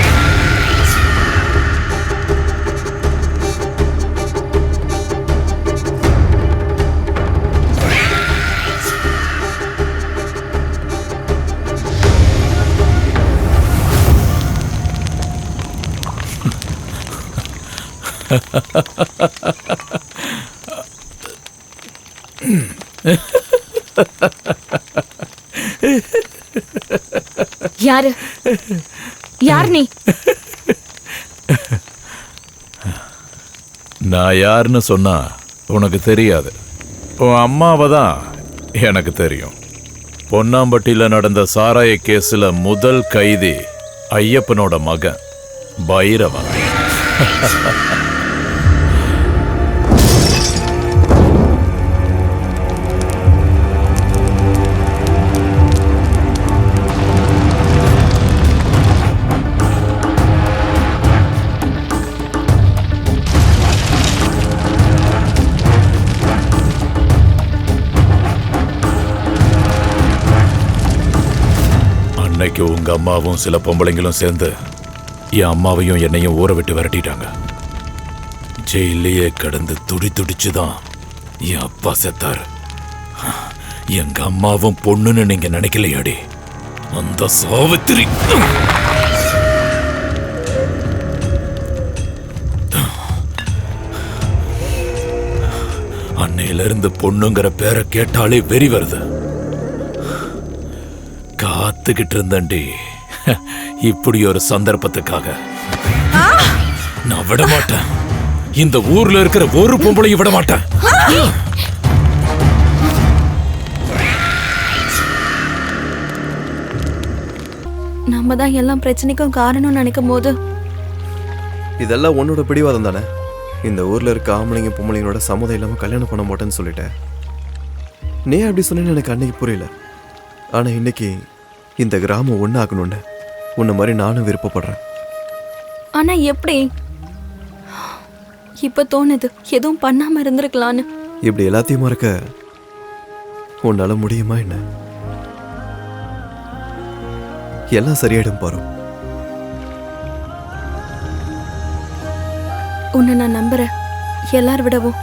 யாரு யார் நீ? நான் யாருன்னு சொன்னா உனக்கு தெரியாது. உன் அம்மாவை தான் எனக்கு தெரியும். பொன்னாம்பட்டியில நடந்த சாராய கேஸ்ல முதல் கைதி ஐயப்பனோட மகன் பைரவன். அன்னைக்கு உங்க அம்மாவும் சில பொம்பளைங்களும் சேர்ந்து என் அம்மாவையும் என்னையும் ஊற விட்டு விரட்டிட்டாங்க. ஜெயிலையே கடந்து துடிச்சுதான் என் அப்பா செத்தாரு. எங்க அம்மாவும் பொண்ணுன்னு நீங்க நினைக்கலையாடி? அந்த சாவித்திரி அன்னையில இருந்து பொண்ணுங்கிற பேரை கேட்டாலே வெறி வருது. காத்துக்கிட்டு இருந்தேன்டி இப்படி ஒரு சந்தர்ப்பத்துக்காக. நான் விட மாட்டேன். இந்த ஊர்ல இருக்கிற ஒரு பொம்பளையும் விட மாட்டேன். நம்ம தான் எல்லாம் பிரச்சனைக்கும் காரணம் நினைக்கும் போது இதெல்லாம் உன்னோட பிடிவாதம் தானே? இந்த ஊர்ல இருக்க ஆம்பளைங்க பொம்பளைங்களோட சம்மதம் இல்லாம கல்யாணம் பண்ண மாட்டேன்னு சொல்லிட்டேன். நீ அப்படி சொன்னேன்னு எனக்கு அன்னைக்கு புரியல. ஆனா இன்னைக்கு இந்த கிராமம் ஒன்னாகணும்னு உன்ன மாதிரி நானும் விருப்பப்படுறேன். ஆனா எப்படி? இப்ப தோணுது எதுவும் பண்ணாம இருந்திருக்கலான்னு. இப்படி எல்லாத்தையும் மறக்க உன்னால முடியுமா என்ன? எல்லாம் சரியாயிடும் பாரு. உன்னை நான் நம்புறேன், எல்லார் விடவும்.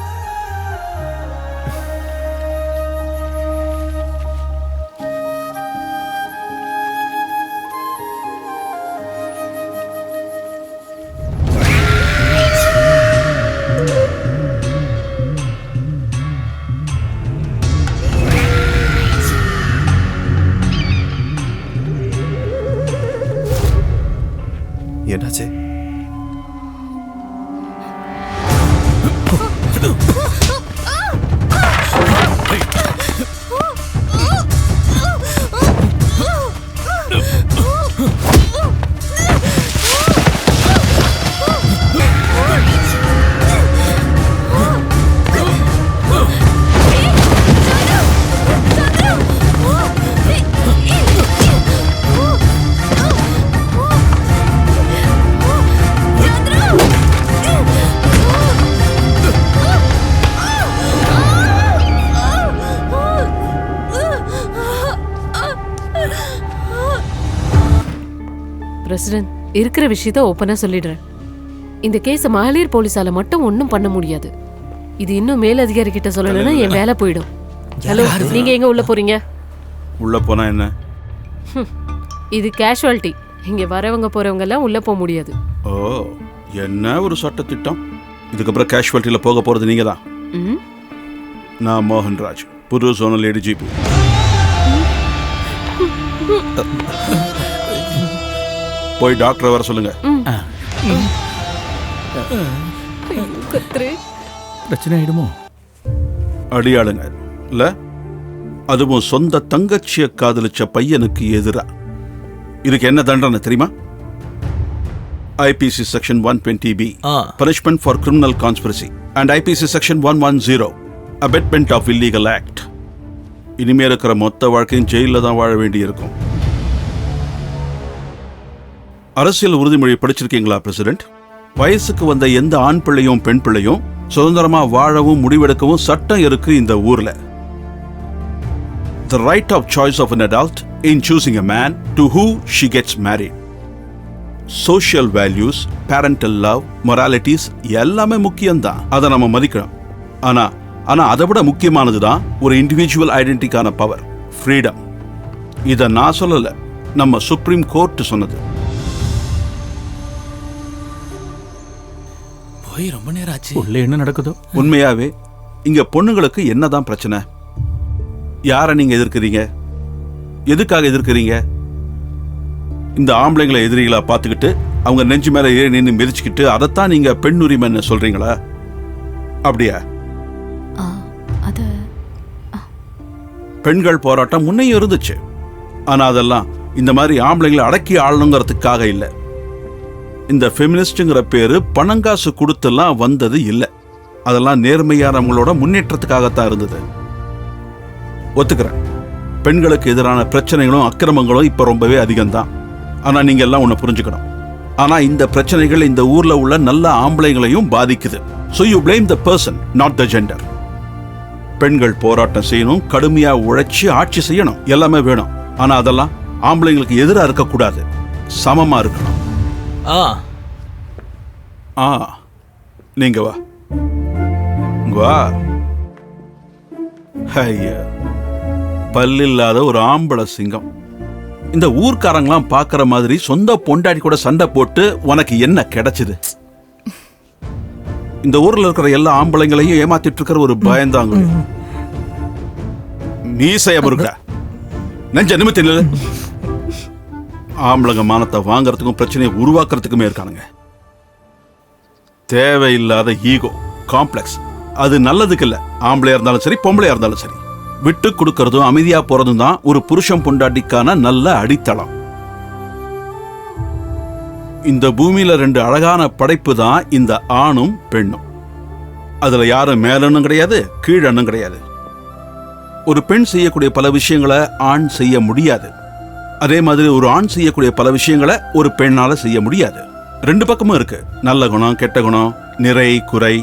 என்னாச்சு? பிரசிடென்ட், இருக்கிற விஷயத்த ஓப்பனா சொல்லிடுறேன். இந்த கேஸ மகளிர் போலீஸால மட்டும் ஒன்றும் பண்ண முடியாது. இது இன்னும் மேலதிகாரி கிட்ட சொல்லலைன்னா என் வேலை போயிடும். ஹலோ, நீங்க எங்க உள்ள போறீங்க? உள்ள போனா என்ன? இது கேஷுவாலிட்டி. இங்க வரவங்க போறவங்க எல்லாம் உள்ள போக முடியாது. ஓ, என்ன ஒரு சட்ட திட்டம்! இதுக்கப்புறம் கேஷுவாலிட்டியில போக போறது நீங்க தான். நான் மோகன்ராஜ், புது சோனல் ADGP. போய் டாக்டரை வர சொல்லுங்க. பிரச்சனை ஆயிடுமோ? அடியாளுங்க இல்ல, அதுவும் சொந்த தங்கச்சிய காதலிச்ச பையனுக்கு எதிரா. இதுக்கு என்ன தண்டனை தெரியுமா? IPC section 120B, punishment for criminal conspiracy, and IPC section 110, abetment of illegal act. இனிமே இருக்கிற மொத்த வாழ்க்கையும் ஜெயில தான் வாழ வேண்டி இருக்கும். அரசியல் உறுதிமொழி படிச்சிருக்கீங்களா பிரசிடென்ட்? வயசுக்கு வந்த எந்த ஆண் பிள்ளையும் பெண் பிள்ளையும் சுதந்திரமா வாழவும் முடிவெடுக்கவும் சட்டம் இருக்கு இந்த ஊர்ல. The right of choice of an adult in choosing a man to who she gets married. Social values, parental love, moralities எல்லாமே முக்கியம்தான். அதை நம்ம மதிக்கணும். ஆனா அதை விட முக்கியமானதுதான் ஒரு இண்டிவிஜுவல் ஐடென்டிட்டிக்கான பவர், ஃப்ரீடம். இதை நான் சொல்லல, நம்ம சுப்ரீம் கோர்ட் சொன்னது. போய் ரொம்ப நேரம் ஆச்சு. உள்ள என்ன நடக்குதோ? உண்மையாவே இங்க பொண்ணுங்களுக்கு என்னதான் பிரச்சனை? யாரை நீங்க எதிர்க்கிறீங்க? எதுக்காக எதிர்க்கிறீங்க? இந்த ஆம்பளைங்களை எதிரிகளா பார்த்துக்கிட்டு அவங்க நெஞ்சு மேல ஏறி நின்று மிதிச்சுக்கிட்டு அதைத்தான் நீங்க பெண் உரிமைன்னு சொல்றீங்களா? அப்படியா? பெண்கள் போராட்டம் முன்னையும் இருந்துச்சு. ஆனா அதெல்லாம் இந்த மாதிரி ஆம்பளைங்களை அடக்கி ஆளணுங்கிறதுக்காக இல்ல. இந்த ஃபெமினிஸ்ட்ங்கிற பேரு பணங்காசு கொடுத்தெல்லாம் வந்தது இல்ல. அதெல்லாம் நேர்மையானவங்களோட முன்னேற்றத்துக்காகத்தான் இருந்தது. ஒத்துக்கிறேன், பெண்களுக்கு எதிரான பிரச்சனைகளும் அக்கிரமங்களும் இப்ப ரொம்பவே அதிகம்தான். ஆனா நீங்க எல்லாம் ஒண்ணு புரிஞ்சுக்கணும். ஆனா இந்த பிரச்சனைகள் இந்த ஊர்ல உள்ள நல்ல ஆம்பளைங்களையும் பாதிக்குது. So you blame the person, not the gender. பெண்கள் போராட்டம் செய்யணும், கடுமையா உழைச்சி ஆட்சி செய்யணும், எல்லாமே வேணும். ஆனா அதெல்லாம் ஆம்பளைங்களுக்கு எதிராக இருக்கக்கூடாது, சமமா இருக்கணும். நீங்க வா வா. ஐயா, பல்லில்லாத ஒரு ஆம்பளை சிங்கம். இந்த ஊர்க்காரங்களாம் பாக்குற மாதிரி சொந்த பொண்டாடி கூட சண்டை போட்டு உனக்கு என்ன கிடைச்சது? இந்த ஊர்ல இருக்கிற எல்லா ஆம்பளைங்களையும் ஏமாத்திட்டு இருக்கிற ஒரு பயந்தாங்க. மீசைய முருகா, நெஞ்ச நிமித்தில ஆம்பளங்க மானத்தை வாங்கறதுக்கும் பிரச்சனையை உருவாக்குறதுக்குமே இருக்கானுங்க. தேவையில்லாத ஈகோ, காம்ப்ளெக்ஸ், அது நல்லதுக்கு இல்ல. ஆம்பளையா இருந்தாலும் சரி பொம்பளையா இருந்தாலும் சரி, விட்டு கொடுக்கறதும் அமைதியா போறதும் தான் ஒரு புருஷன் பொண்டாட்டிக்கான நல்ல அடித்தளம். இந்த பூமியில 2 அழகான படைப்பு தான் இந்த ஆணும் பெண்ணும். அதுல யாரும் மேலனும் கிடையாது, கீழனும் கிடையாது. ஒரு பெண் செய்யக்கூடிய பல விஷயங்களை ஆண் செய்ய முடியாது. அதே மாதிரி ஒரு ஆண் செய்யக்கூடிய பல விஷயங்களை ஒரு பெண்ணால செய்ய முடியாது. 2 பக்கமும் இருக்கு. நல்ல குணம், கெட்ட குணம், நிறை, குறை,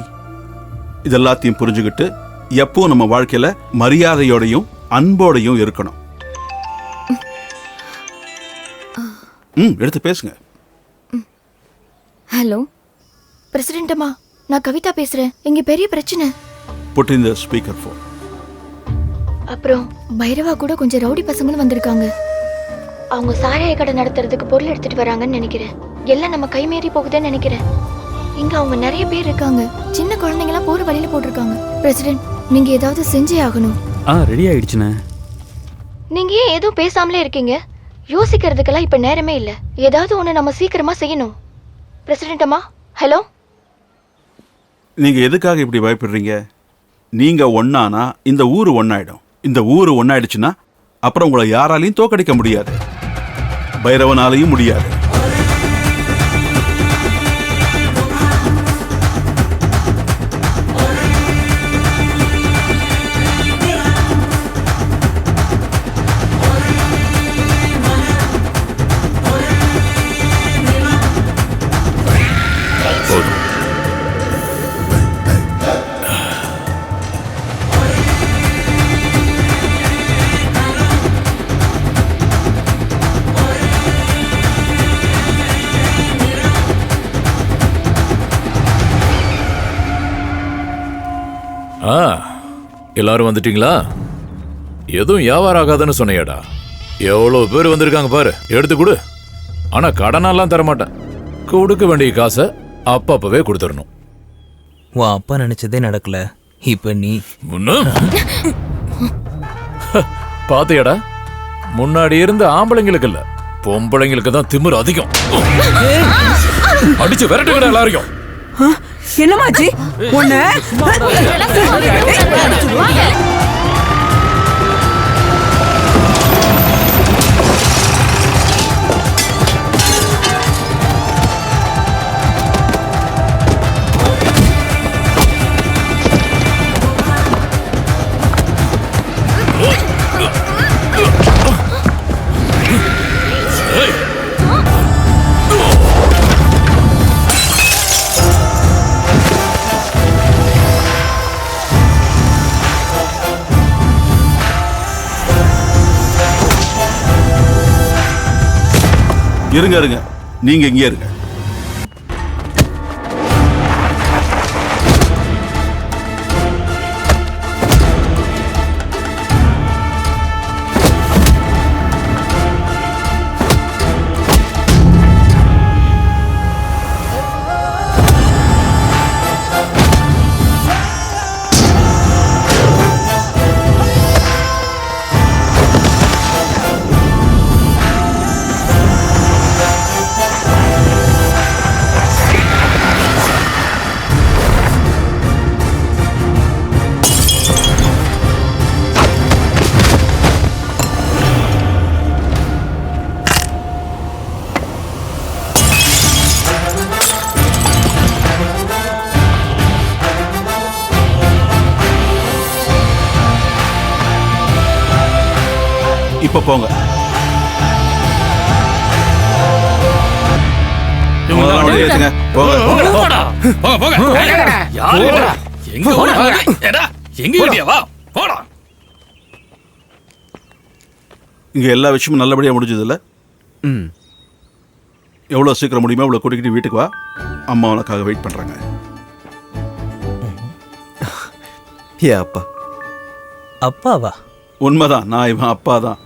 இதெல்லாத்தையும் புரிஞ்சுக்கிட்டு எப்பவும் நம்ம வாழ்க்கையில மரியாதையோடையும் அன்போடையும் இருக்கணும். எடுத்து பேசுங்க. ஹலோ பிரசிடென்ட் அம்மா, நான் கவிதா பேசுறேன். இங்க பெரிய பிரச்சனை. Put in the speaker phone. அப்புறம் பைரவா கூட கொஞ்சம் ரவுடி பசங்களும் வந்திருக்காங்க. அவங்க சாராய கடை நடத்துறதுக்கு பொருள் எடுத்துட்டு வராங்கன்னு நினைக்கிறேன். எல்லாம் நம்ம கை மீறி போகுதுன்னு நினைக்கிறேன். இங்க அவங்க நிறைய பேர் இருக்காங்க. சின்ன குழந்தைங்கலாம் போற வழியில போட்டிருக்காங்க. பிரசிடென்ட், நீங்க ஏதாவது செஞ்சே ஆகணும். ரெடி ஆயிடுச்சுண்ணே. நீங்க ஏன் எதுவும் பேசாமலே இருக்கீங்க? யோசிக்கிறதுக்கெல்லாம் இப்ப நேரமே இல்ல. ஏதாவது ஒண்ணு நம்ம சீக்கிரமா செய்யணும். பிரசிடென்ட் அம்மா, ஹலோ. நீங்க எதுக்காக இப்படி பயப்படுறீங்க? நீங்க ஒன்னானா இந்த ஊரு ஒன்னாயிடும். இந்த ஊரு ஒன்னாயிடுச்சுன்னா அப்புறம் உங்களை யாராலையும் தோக்கடிக்க முடியாது, பைரவனாலையும் முடியாது. எல்லாரும் வந்துட்டீங்களா? எதுவும் வியாபாரம் ஆகாதுன்னு சொன்னியாடா. எவ்வளவு பேர் வந்திருக்காங்க பாரு, எடுத்து கொடு. ஆனா கடனெல்லாம் தரமாட்டேன். கொடுக்க வேண்டிய காசை அப்பப்பவே கொடுத்துடணும். உன் அப்பா நினைச்சதே நடக்கல, இப்ப நீ பாத்தியாடா? முன்னாடி இருந்த ஆம்பளைங்களுக்கு இல்ல, பொம்பளைங்களுக்கு தான் திமிரு அதிகம். அடிச்சு விரட்டுங்கடா எல்லாரையும். என்னமாச்சி? ஒண்ணு இருங்க இருங்க, நீங்க இங்கே இருங்க. இப்ப போங்க. இங்க எல்லா விஷயமும் நல்லபடியா முடிஞ்சது இல்ல? எவ்வளவு சீக்கிரம் முடியுமோ அவ்வளவு கூட்டிக்கிட்டு வீட்டுக்கு வா. அம்மா உனக்காக வெயிட் பண்றாங்க. ஏ அப்பா? அப்பாவா? உண்மைதான், நான் இவன் அப்பா தான்.